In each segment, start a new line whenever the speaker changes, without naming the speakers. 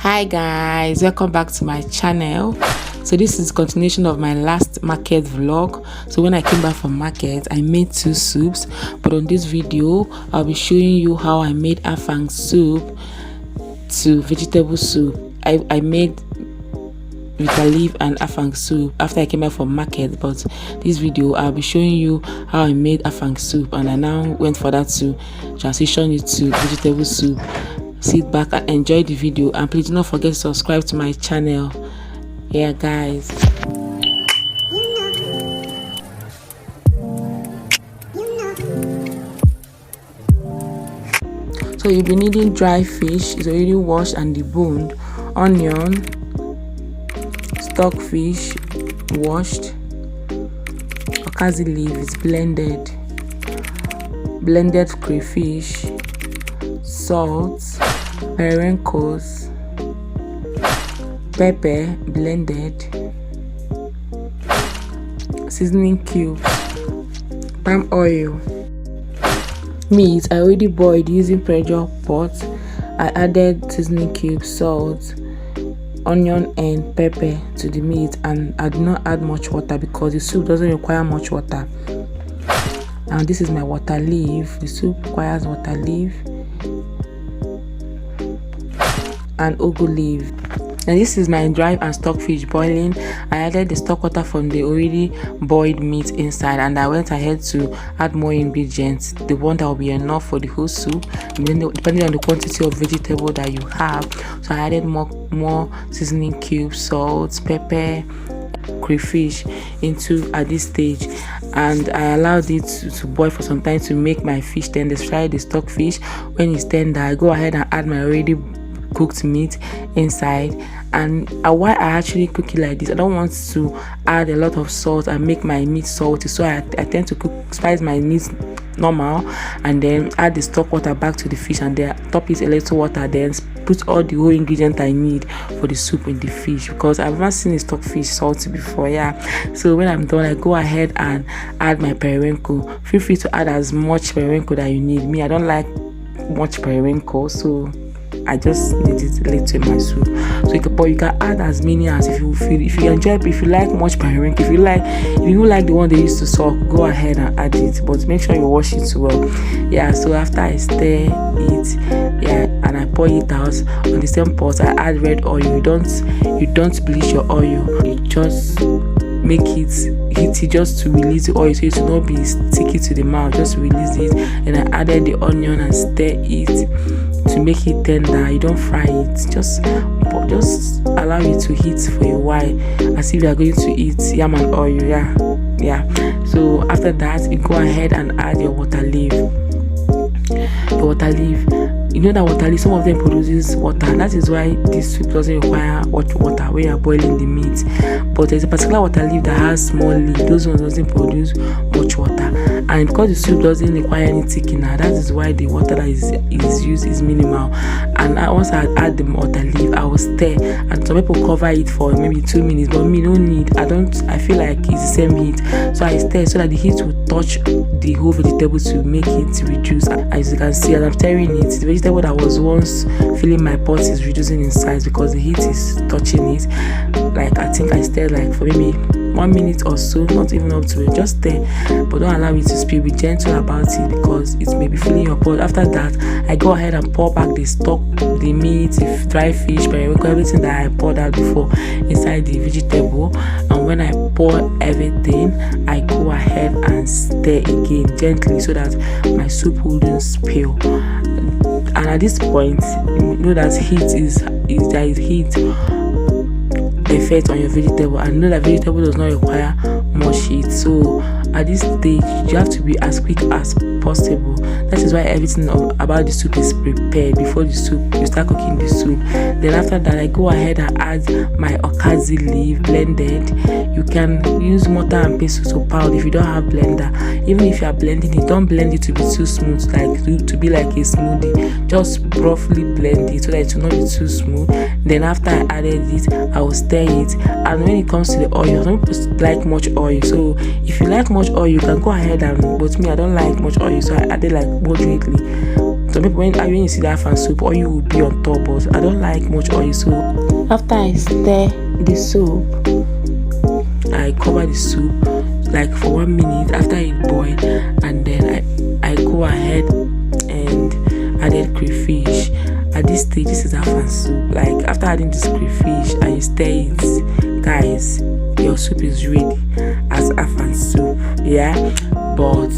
Hi guys, welcome back to my channel. So this is continuation of my last market vlog. So when I came back from market, I made two soups, but on this video I'll be showing you how I made Afang soup to vegetable soup. I made bitter leaf and Afang soup after I came back from market, but this video I'll be showing you how I made Afang soup, and I now went for that to transition it to vegetable soup. Sit back and enjoy the video, and please do not forget to subscribe to my channel. Yeah guys, so you'll be needing dry fish. It's already washed and deboned, onion, stockfish washed, okazi leaf is blended crayfish, salt, periwinkles, pepper blended, seasoning cubes, palm oil. Meat I already boiled using pressure pot. I added seasoning cubes, salt, onion and pepper to the meat, and I did not add much water because the soup doesn't require much water. And this is my water leaf. The soup requires water leaf and ugu leaf. And this is my dry and stockfish boiling. I added the stock water from the already boiled meat inside, and I went ahead to add more ingredients, the one that will be enough for the whole soup, depending on the quantity of vegetable that you have. So I added more seasoning cubes, salt, pepper, crayfish into at this stage, and I allowed it to boil for some time to make my fish tender. Especially the stockfish, when it's tender, I go ahead and add my already cooked meat inside. And why I actually cook it like this, I don't want to add a lot of salt and make my meat salty, so I tend to spice my meat normal and then add the stock water back to the fish, and then top it a little water, then put all the whole ingredients I need for the soup in the fish, because I've never seen a stockfish salty before. So when I'm done, I go ahead and add my periwinkle. Feel free to add as much periwinkle that you need. Me, I don't like much periwinkle, so I just need it a little in my soup. So you can add as many as if you enjoy it. If you like much periwinkle, if you like the one they used to soak, go ahead and add it, but make sure you wash it well. So after I stir it, and I pour it out on the same pot, I add red oil. You don't bleach your oil, you just make it heat it just to release the oil, so it will not be sticky to the mouth. Just release it, and I added the onion and stir it to make it tender. You don't fry it, just allow it to heat for a while, as if you are going to eat yam and oil. So after that, you go ahead and add your water leaf. You know that water leaf, some of them produces water, and that is why this soup doesn't require much water when you are boiling the meat. But there's a particular water leaf that has small leaf. Those ones doesn't produce much water, and because the soup doesn't require any thickener, that is why the water that is used is minimal. And once I add the water leaf, I will stir, and some people cover it for maybe 2 minutes, but me no need. I feel like it's the same heat, so I stir so that the heat will touch the whole vegetable to make it reduce. As you can see, as I'm stirring it, the vegetable that was once filling my pot is reducing in size because the heat is touching it. Like, I think I stirred like for maybe 1 minute or so, not even up to it, just stir, but don't allow it to spill. Be gentle about it because it may be filling your pot. After that, I go ahead and pour back the stock, the meat, the dry fish, periwinkle, everything that I poured out before inside the vegetable. And when I pour everything, I go ahead and stir again gently so that my soup wouldn't spill. And at this point, you know that there is heat effect on your vegetable, and know that vegetable does not require much heat. So at this stage, you have to be as quick as possible. That is why everything about the soup is prepared before you start cooking the soup. Then after that, I go ahead and add my okazi leaf blended. You can use mortar and pestle to powder if you don't have blender. Even if you are blending it, don't blend it to be too smooth, like to be like a smoothie. Just roughly blend it so that it will not be too smooth. Then after I added it, I will stir it. And when it comes to the oil, some people like much oil, so if you like much oil, you can go ahead and, but me, I don't like much oil, so I added like moderately. some people when you see the Afang soup, oil will be on top, but I don't like much oil. So after I stir the soup, I cover the soup like for 1 minute after it boiled, and then I go ahead and added crayfish. At this stage, this is Afang soup. Like after adding this crayfish and you stir it, guys, your soup is ready as Afang soup. Yeah, but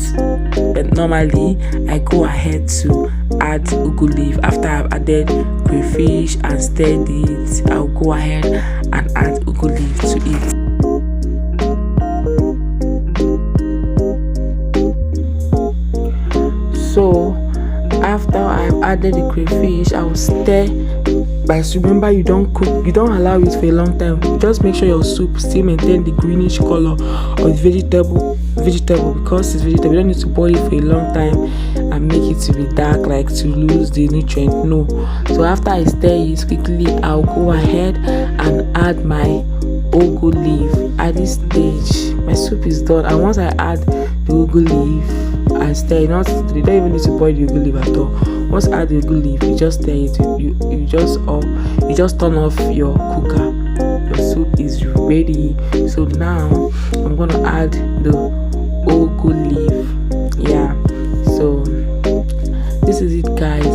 normally I go ahead to add ugu leaf. After I've added crayfish and stirred it, I'll go ahead and add ugu leaf to it. So after I've added the crayfish, I will stir. But remember, you don't allow it for a long time. Just make sure your soup still maintain the greenish color of vegetable, because it's vegetable. You don't need to boil it for a long time and make it to be dark, like to lose the nutrient. No. So after I stir it quickly, I'll go ahead and add my ugu leaf. At this stage, my soup is done, and once I add the ugu leaf, I stir it. You don't even need to boil the ugu leaf at all. Once I add the ugu leaf, you just stir it. You just turn off your cooker. Your soup is ready. So now I'm gonna add the ugu leaf. Yeah. So this is it, guys.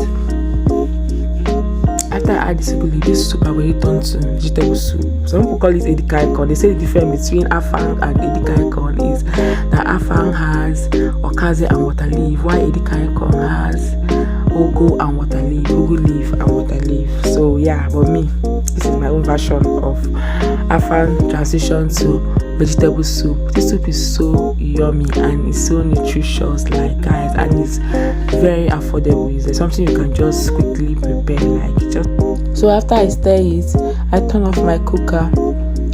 After I add this ugu leaf, this soup I already turned to vegetable soup. Some people call it Edikang. They say the difference between Afang and Edikang is that Afang has okaze and water leaf, while Edikang has ugu and water leaf, ugu leaf and water leaf. So yeah, but me, this is my own version of Afang transition to vegetable soup. This soup is so yummy and it's so nutritious, like, guys, and it's very affordable. It's something you can just quickly prepare, like just. So after I stir it, I turn off my cooker.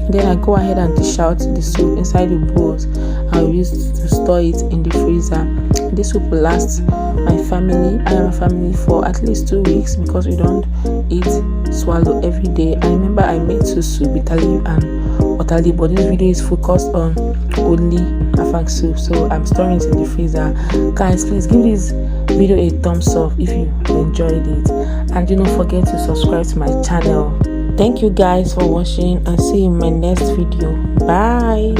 Then I go ahead and dish out the soup inside the bowls I'll use to store it in the freezer. This soup will last my family and my family for at least 2 weeks, because we don't eat swallow every day. And remember, I made 2 soup, bitter leaf and water leaf, but this video is focused on only Afang soup, so I'm storing it in the freezer. Guys, please give this video a thumbs up if you enjoyed it, and do not forget to subscribe to my channel. Thank you guys for watching, and see you in my next video. Bye.